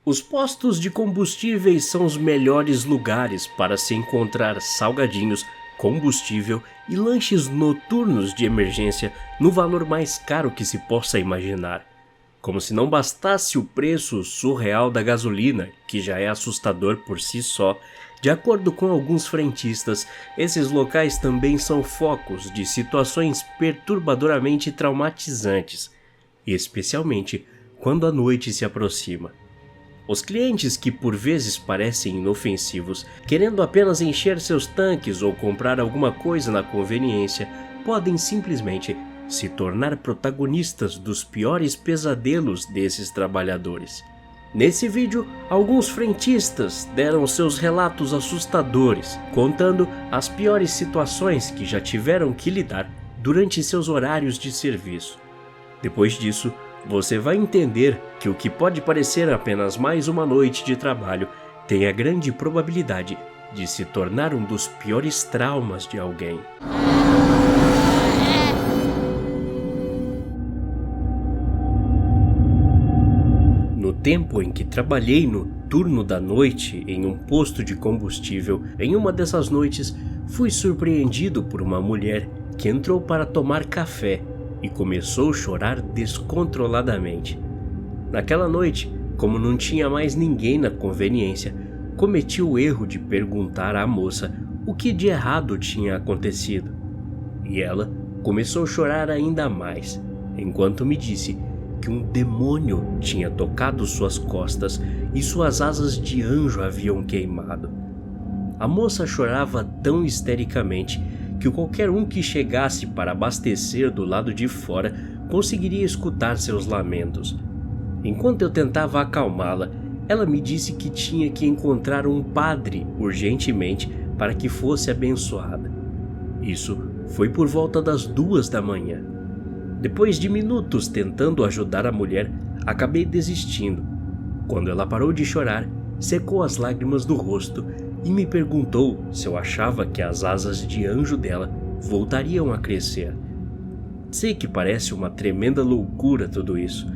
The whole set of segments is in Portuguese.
Os postos de combustíveis são os melhores lugares para se encontrar salgadinhos, combustível e lanches noturnos de emergência no valor mais caro que se possa imaginar. Como se não bastasse o preço surreal da gasolina, que já é assustador por si só, de acordo com alguns frentistas, esses locais também são focos de situações perturbadoramente traumatizantes, especialmente quando a noite se aproxima. Os clientes que por vezes parecem inofensivos, querendo apenas encher seus tanques ou comprar alguma coisa na conveniência, podem simplesmente se tornar protagonistas dos piores pesadelos desses trabalhadores. Nesse vídeo, alguns frentistas deram seus relatos assustadores, contando as piores situações que já tiveram que lidar durante seus horários de serviço. Depois disso, você vai entender que o que pode parecer apenas mais uma noite de trabalho tem a grande probabilidade de se tornar um dos piores traumas de alguém. No tempo em que trabalhei no turno da noite em um posto de combustível, em uma dessas noites fui surpreendido por uma mulher que entrou para tomar café e começou a chorar descontroladamente. Naquela noite, como não tinha mais ninguém na conveniência, cometi o erro de perguntar à moça o que de errado tinha acontecido. E ela começou a chorar ainda mais, enquanto me disse que um demônio tinha tocado suas costas e suas asas de anjo haviam queimado. A moça chorava tão histericamente que qualquer um que chegasse para abastecer do lado de fora conseguiria escutar seus lamentos. Enquanto eu tentava acalmá-la, ela me disse que tinha que encontrar um padre urgentemente para que fosse abençoada. Isso foi por volta das 2 da manhã. Depois de minutos tentando ajudar a mulher, acabei desistindo. Quando ela parou de chorar, secou as lágrimas do rosto e me perguntou se eu achava que as asas de anjo dela voltariam a crescer. Sei que parece uma tremenda loucura tudo isso,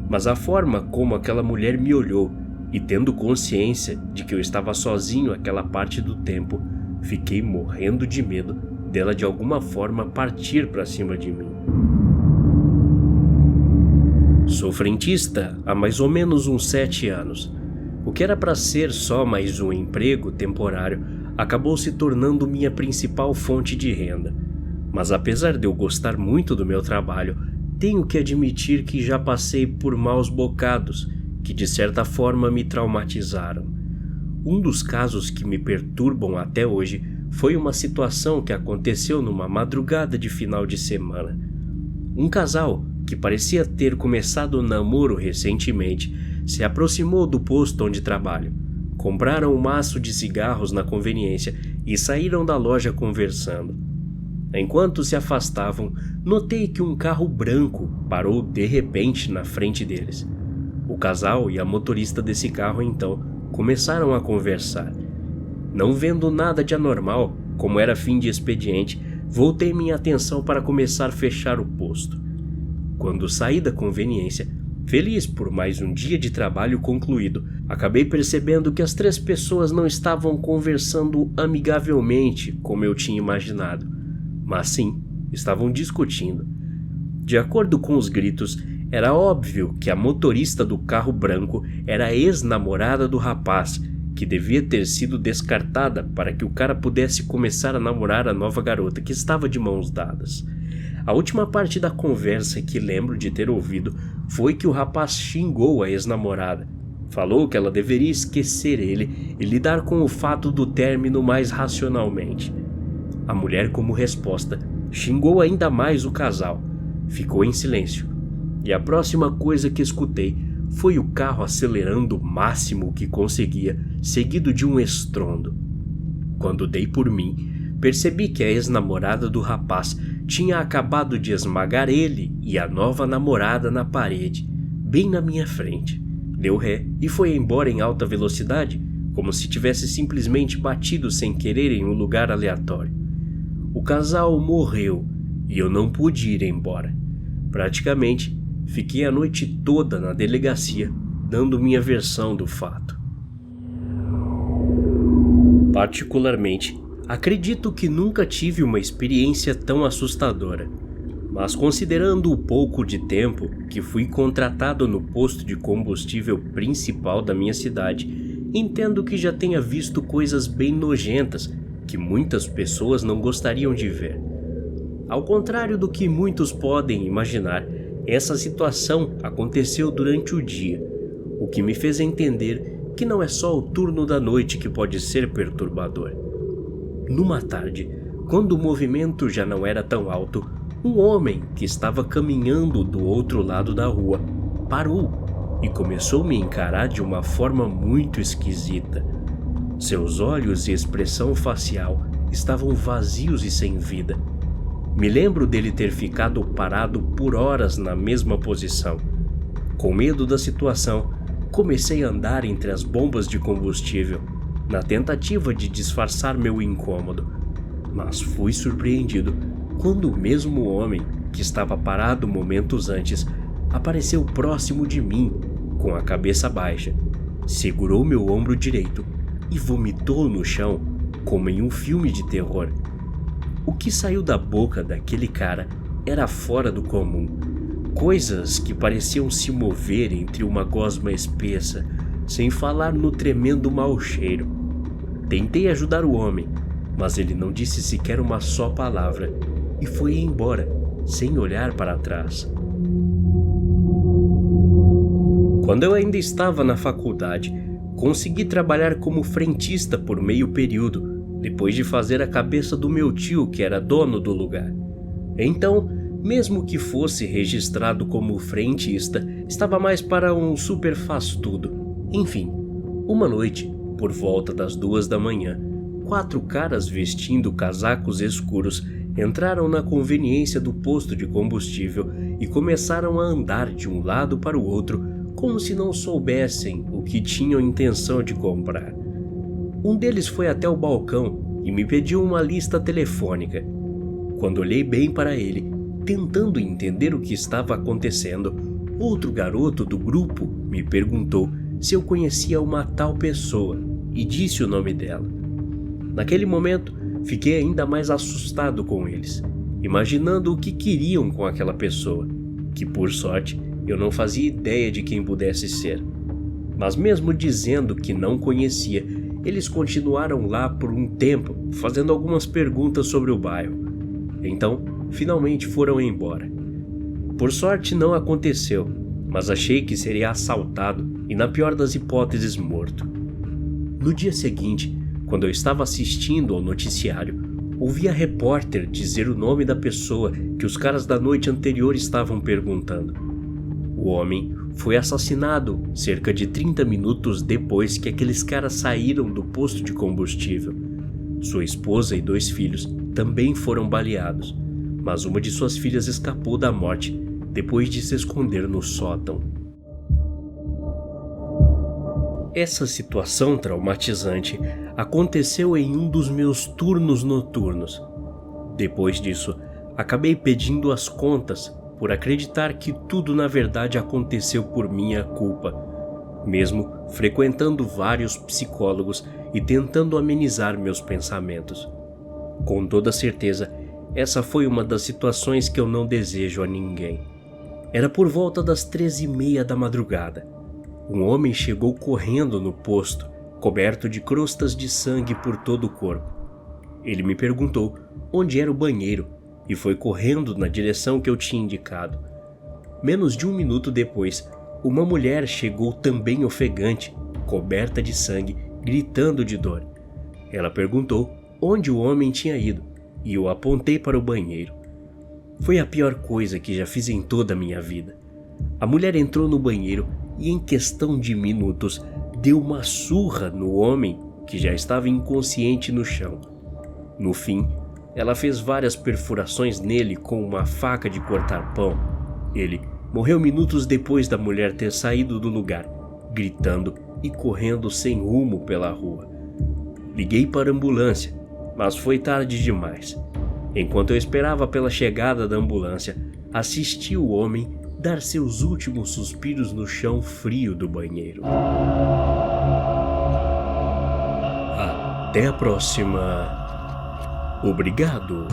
mas a forma como aquela mulher me olhou e tendo consciência de que eu estava sozinho aquela parte do tempo, fiquei morrendo de medo dela de alguma forma partir para cima de mim. Sou frentista há mais ou menos uns 7 anos. O que era para ser só mais um emprego temporário acabou se tornando minha principal fonte de renda. Mas apesar de eu gostar muito do meu trabalho, tenho que admitir que já passei por maus bocados que de certa forma me traumatizaram. Um dos casos que me perturbam até hoje foi uma situação que aconteceu numa madrugada de final de semana. Um casal que parecia ter começado o namoro recentemente se aproximou do posto onde trabalho, compraram um maço de cigarros na conveniência e saíram da loja conversando. Enquanto se afastavam, notei que um carro branco parou de repente na frente deles. O casal e a motorista desse carro então começaram a conversar. Não vendo nada de anormal, como era fim de expediente, voltei minha atenção para começar a fechar o posto. Quando saí da conveniência, feliz por mais um dia de trabalho concluído, acabei percebendo que as 3 pessoas não estavam conversando amigavelmente como eu tinha imaginado, mas sim, estavam discutindo. De acordo com os gritos, era óbvio que a motorista do carro branco era a ex-namorada do rapaz, que devia ter sido descartada para que o cara pudesse começar a namorar a nova garota que estava de mãos dadas. A última parte da conversa que lembro de ter ouvido foi que o rapaz xingou a ex-namorada. Falou que ela deveria esquecer ele e lidar com o fato do término mais racionalmente. A mulher, como resposta, xingou ainda mais o casal. Ficou em silêncio. E a próxima coisa que escutei foi o carro acelerando o máximo que conseguia, seguido de um estrondo. Quando dei por mim, percebi que a ex-namorada do rapaz tinha acabado de esmagar ele e a nova namorada na parede, bem na minha frente. Deu ré e foi embora em alta velocidade, como se tivesse simplesmente batido sem querer em um lugar aleatório. O casal morreu e eu não pude ir embora. Praticamente, fiquei a noite toda na delegacia, dando minha versão do fato. Particularmente, acredito que nunca tive uma experiência tão assustadora, mas considerando o pouco de tempo que fui contratado no posto de combustível principal da minha cidade, entendo que já tenha visto coisas bem nojentas que muitas pessoas não gostariam de ver. Ao contrário do que muitos podem imaginar, essa situação aconteceu durante o dia, o que me fez entender que não é só o turno da noite que pode ser perturbador. Numa tarde, quando o movimento já não era tão alto, um homem que estava caminhando do outro lado da rua parou e começou a me encarar de uma forma muito esquisita. Seus olhos e expressão facial estavam vazios e sem vida. Me lembro dele ter ficado parado por horas na mesma posição. Com medo da situação, comecei a andar entre as bombas de combustível, na tentativa de disfarçar meu incômodo. Mas fui surpreendido quando o mesmo homem que estava parado momentos antes apareceu próximo de mim, com a cabeça baixa, segurou meu ombro direito e vomitou no chão como em um filme de terror. O que saiu da boca daquele cara era fora do comum. Coisas que pareciam se mover entre uma gosma espessa, sem falar no tremendo mau cheiro. Tentei ajudar o homem, mas ele não disse sequer uma só palavra e foi embora, sem olhar para trás. Quando eu ainda estava na faculdade, consegui trabalhar como frentista por meio período, depois de fazer a cabeça do meu tio, que era dono do lugar. Então, mesmo que fosse registrado como frentista, estava mais para um super faz-tudo. Enfim, uma noite, por volta das 2 da manhã, 4 caras vestindo casacos escuros entraram na conveniência do posto de combustível e começaram a andar de um lado para o outro como se não soubessem o que tinham intenção de comprar. Um deles foi até o balcão e me pediu uma lista telefônica. Quando olhei bem para ele, tentando entender o que estava acontecendo, outro garoto do grupo me perguntou se eu conhecia uma tal pessoa e disse o nome dela. Naquele momento, fiquei ainda mais assustado com eles, imaginando o que queriam com aquela pessoa, que por sorte eu não fazia ideia de quem pudesse ser. Mas mesmo dizendo que não conhecia, eles continuaram lá por um tempo, fazendo algumas perguntas sobre o bairro. Então, finalmente foram embora. Por sorte não aconteceu, mas achei que seria assaltado e, na pior das hipóteses, morto. No dia seguinte, quando eu estava assistindo ao noticiário, ouvi a repórter dizer o nome da pessoa que os caras da noite anterior estavam perguntando. O homem foi assassinado cerca de 30 minutos depois que aqueles caras saíram do posto de combustível. Sua esposa e 2 filhos também foram baleados, mas uma de suas filhas escapou da morte depois de se esconder no sótão. Essa situação traumatizante aconteceu em um dos meus turnos noturnos. Depois disso, acabei pedindo as contas por acreditar que tudo na verdade aconteceu por minha culpa, mesmo frequentando vários psicólogos e tentando amenizar meus pensamentos. Com toda certeza, essa foi uma das situações que eu não desejo a ninguém. Era por volta das 3h30 da madrugada. Um homem chegou correndo no posto, coberto de crostas de sangue por todo o corpo. Ele me perguntou onde era o banheiro e foi correndo na direção que eu tinha indicado. Menos de 1 minuto depois, uma mulher chegou também ofegante, coberta de sangue, gritando de dor. Ela perguntou onde o homem tinha ido e eu apontei para o banheiro. Foi a pior coisa que já fiz em toda a minha vida. A mulher entrou no banheiro e, em questão de minutos, deu uma surra no homem que já estava inconsciente no chão. No fim, ela fez várias perfurações nele com uma faca de cortar pão. Ele morreu minutos depois da mulher ter saído do lugar, gritando e correndo sem rumo pela rua. Liguei para a ambulância, mas foi tarde demais. Enquanto eu esperava pela chegada da ambulância, assisti o homem dar seus últimos suspiros no chão frio do banheiro. Até a próxima. Obrigado.